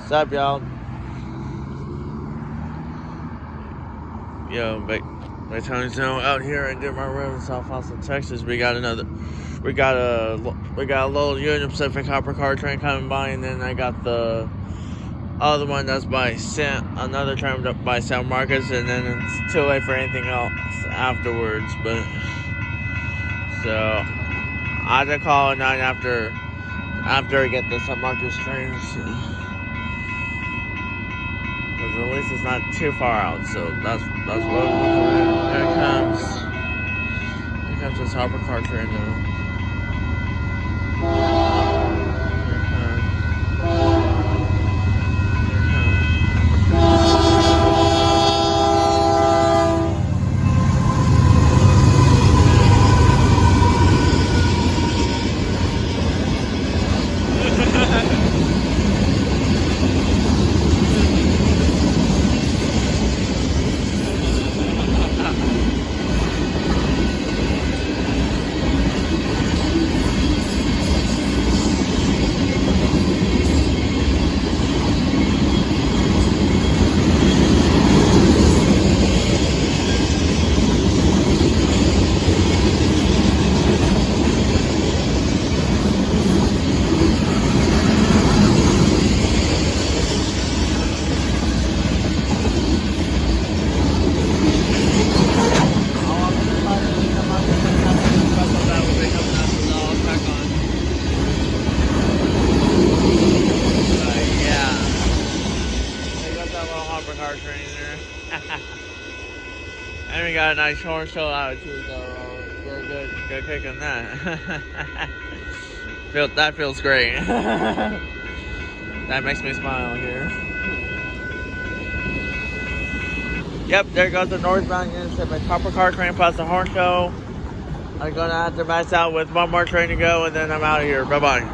What's up, y'all? Yo, by Tony's now out here in Dittmar Road in South Austin, Texas. We got a little Union Pacific hopper car train coming by, and then I got the other one that's by another train by San Marcos, and then it's too late for anything else afterwards. But so I had to call at night after I get the San Marcos trains. Because at least it's not too far out, so that's what I'm looking at. Here comes this hopper car train now. Here it comes. Car train there. And we got a nice horn show out too, so we're good kicking that. That feels great. That makes me smile here. Yep, there goes the Northbound Union Pacific hopper car train plus the horn show. I'm gonna have to max out with one more train to go, and then I'm out of here. Bye bye.